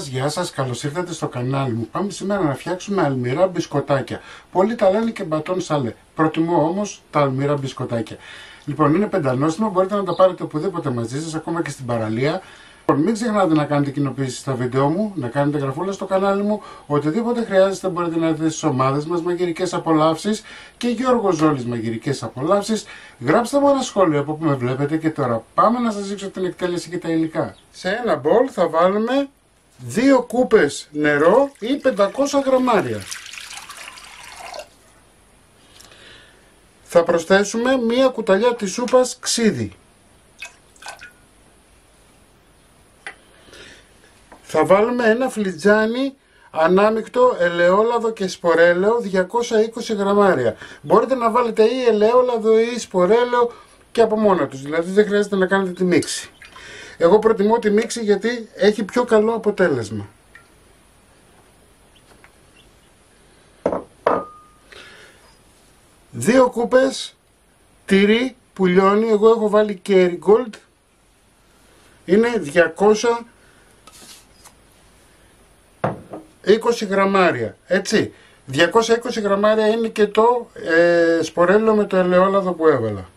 Γεια σας, καλώς ήρθατε στο κανάλι μου. Πάμε σήμερα να φτιάξουμε αλμυρά μπισκοτάκια. Πολλοί τα λένε και μπατόν σαλέ. Προτιμώ όμως τα αλμυρά μπισκοτάκια. Λοιπόν, είναι πεντανόστιμα, μπορείτε να τα πάρετε οπουδήποτε μαζί σας, ακόμα και στην παραλία. Λοιπόν, μην ξεχνάτε να κάνετε κοινοποίηση στα βίντεο μου, να κάνετε γραφούλα στο κανάλι μου. Οτιδήποτε χρειάζεται μπορείτε να δείτε στις ομάδες μας μαγειρικές απολαύσεις και Γιώργος Ζόλης μαγειρικές απολαύσεις. Γράψτε μου ένα σχόλιο από που με βλέπετε και τώρα πάμε να σας δείξω την εκτέλεση και τα υλικά. Σε ένα μπολ θα βάλουμε 2 κούπες νερό ή 500 γραμμάρια. Θα προσθέσουμε μία κουταλιά της σούπας ξύδι. Θα βάλουμε ένα φλιτζάνι ανάμεικτο ελαιόλαδο και σπορέλαιο 220 γραμμάρια. Μπορείτε να βάλετε ή ελαιόλαδο ή σπορέλαιο και από μόνα τους, δηλαδή δεν χρειάζεται να κάνετε τη μίξη. Εγώ προτιμώ τη μίξη γιατί έχει πιο καλό αποτέλεσμα. Δύο κούπες τυρί που λιώνει, εγώ έχω βάλει Kerrygold, είναι 220 γραμμάρια, έτσι. 220 γραμμάρια είναι και το σπορέλαιο με το ελαιόλαδο που έβαλα.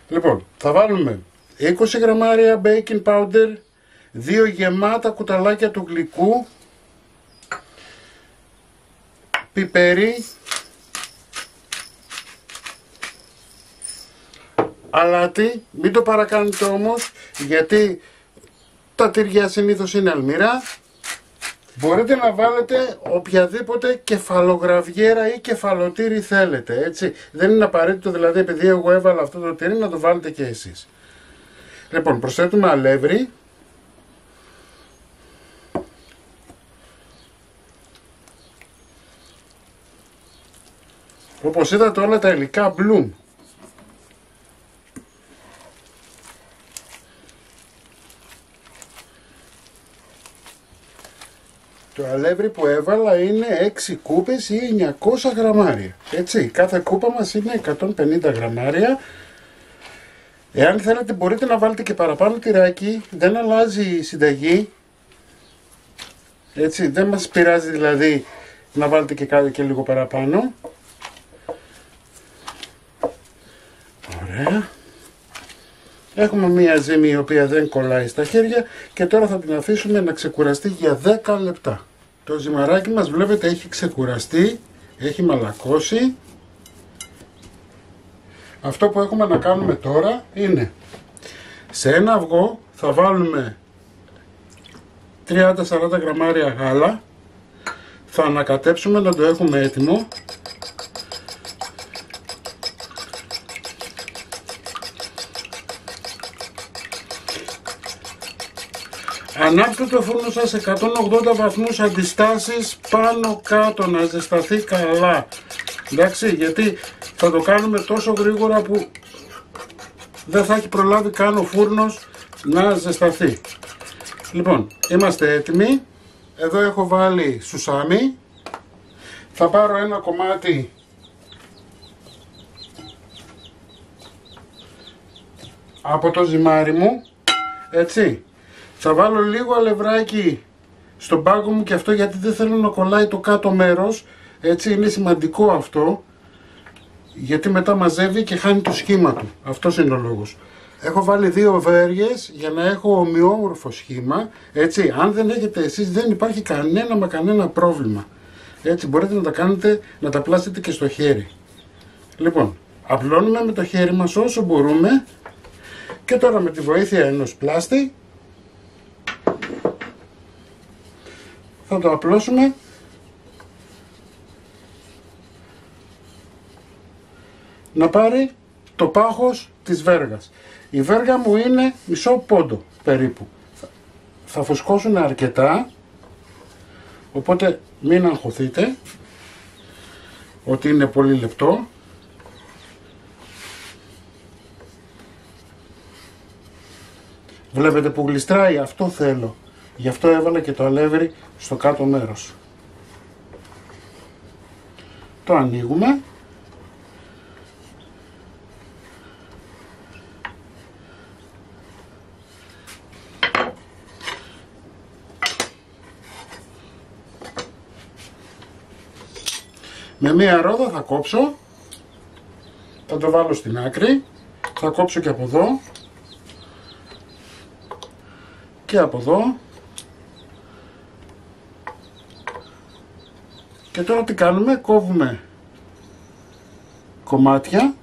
Λοιπόν, θα βάλουμε 20 γραμμάρια baking powder, 2 γεμάτα κουταλάκια του γλυκού, πιπέρι, αλάτι, μην το παρακάνετε όμως γιατί τα τυριά συνήθως είναι αλμυρά. Μπορείτε να βάλετε οποιαδήποτε κεφαλογραβιέρα ή κεφαλοτήρι θέλετε, έτσι. Δεν είναι απαραίτητο δηλαδή επειδή εγώ έβαλα αυτό το τυρί να το βάλετε και εσείς. Λοιπόν, προσθέτουμε αλεύρι. Όπως είδατε όλα τα υλικά Bloom. Το αλεύρι που έβαλα είναι 6 κούπες ή 900 γραμμάρια. Έτσι, κάθε κούπα μας είναι 150 γραμμάρια. Εάν θέλετε μπορείτε να βάλετε και παραπάνω τυράκι, δεν αλλάζει η συνταγή. Έτσι, δεν μας πειράζει δηλαδή να βάλετε και λίγο παραπάνω. Ωραία. Έχουμε μία ζύμη η οποία δεν κολλάει στα χέρια και τώρα θα την αφήσουμε να ξεκουραστεί για 10 λεπτά. Το ζυμαράκι μας βλέπετε έχει ξεκουραστεί, έχει μαλακώσει. Αυτό που έχουμε να κάνουμε τώρα είναι σε ένα αυγό θα βάλουμε 30-40 γραμμάρια γάλα, θα ανακατέψουμε να το έχουμε έτοιμο. Ανάψτε το φούρνο σας σε 180 βαθμούς αντιστάσεις πάνω κάτω να ζεσταθεί καλά. Εντάξει, γιατί θα το κάνουμε τόσο γρήγορα που δεν θα έχει προλάβει καν ο φούρνος να ζεσταθεί. Λοιπόν, είμαστε έτοιμοι. Εδώ έχω βάλει σουσάμι. Θα πάρω ένα κομμάτι από το ζυμάρι μου, έτσι. Θα βάλω λίγο αλευράκι στον πάγκο μου και αυτό γιατί δεν θέλω να κολλάει το κάτω μέρος, έτσι, είναι σημαντικό αυτό, γιατί μετά μαζεύει και χάνει το σχήμα του, αυτός είναι ο λόγος. Έχω βάλει 2 βέργες για να έχω ομοιόμορφο σχήμα, έτσι, αν δεν έχετε εσείς δεν υπάρχει κανένα πρόβλημα, έτσι, μπορείτε να τα κάνετε, να τα πλάσετε και στο χέρι. Λοιπόν, απλώνουμε με το χέρι μας όσο μπορούμε και τώρα με τη βοήθεια ενός πλάστη θα το απλώσουμε να πάρει το πάχος της βέργας. Η βέργα μου είναι μισό πόντο περίπου. Θα φουσκώσουν αρκετά, οπότε μην αγχωθείτε ότι είναι πολύ λεπτό. Βλέπετε που γλιστράει, αυτό θέλω. Γι' αυτό έβαλα και το αλεύρι στο κάτω μέρος. Το ανοίγουμε. Με μία ρόδα θα κόψω, θα το βάλω στην άκρη, θα κόψω και από εδώ και από εδώ. Και τώρα τι κάνουμε, κόβουμε κομμάτια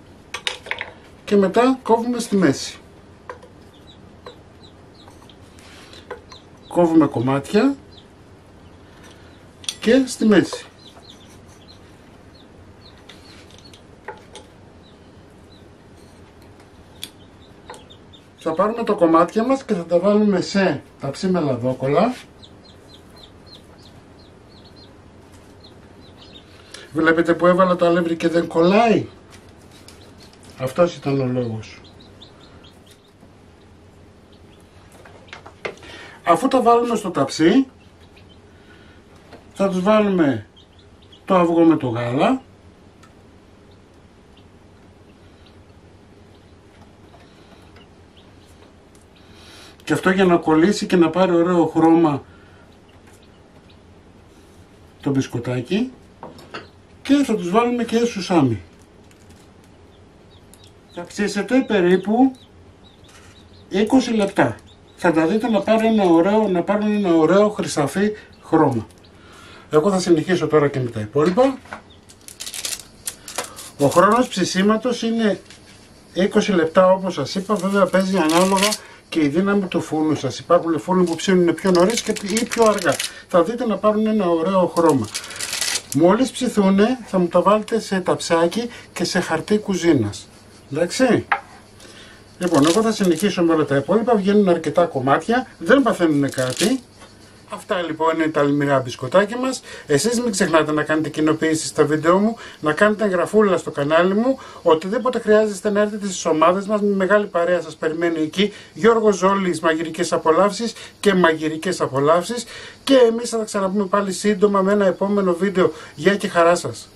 και μετά κόβουμε στη μέση. Κόβουμε κομμάτια και στη μέση. Θα πάρουμε τα κομμάτια μας και θα τα βάλουμε σε ταψί με λαδόκολλα. Βλέπετε που έβαλα το αλεύρι και δεν κολλάει. Αυτός ήταν ο λόγος. Αφού τα βάλουμε στο ταψί, θα τους βάλουμε το αυγό με το γάλα. Και αυτό για να κολλήσει και να πάρει ωραίο χρώμα το μπισκοτάκι. Και θα τους βάλουμε και σουσάμι. Θα ψήσετε περίπου 20 λεπτά. Θα τα δείτε να πάρουν ένα ωραίο χρυσαφί χρώμα. Εγώ θα συνεχίσω τώρα και με τα υπόλοιπα. Ο χρόνος ψησίματος είναι 20 λεπτά όπως σας είπα, βέβαια παίζει ανάλογα και η δύναμη του φούρνου σας. Υπάρχουν φούρνοι που ψήνουν πιο νωρίς ή πιο αργά. Θα δείτε να πάρουν ένα ωραίο χρώμα. Μόλις ψηθούνε θα μου τα βάλετε σε ταψάκι και σε χαρτί κουζίνας. Εντάξει. Λοιπόν, εγώ θα συνεχίσω με όλα τα υπόλοιπα. Βγαίνουν αρκετά κομμάτια, δεν παθαίνουν κάτι. Αυτά λοιπόν είναι τα αλμυρά μπισκοτάκια μας. Εσείς μην ξεχνάτε να κάνετε κοινοποίηση στα βίντεο μου, να κάνετε εγγραφούλα στο κανάλι μου. Οτιδήποτε χρειάζεστε να έρθετε στις ομάδες μας, με μεγάλη παρέα σας περιμένει εκεί. Γιώργος Ζόλης, μαγειρικές απολαύσεις και μαγειρικές απολαύσεις. Και εμείς θα τα ξαναπούμε πάλι σύντομα με ένα επόμενο βίντεο. Γεια και χαρά σας.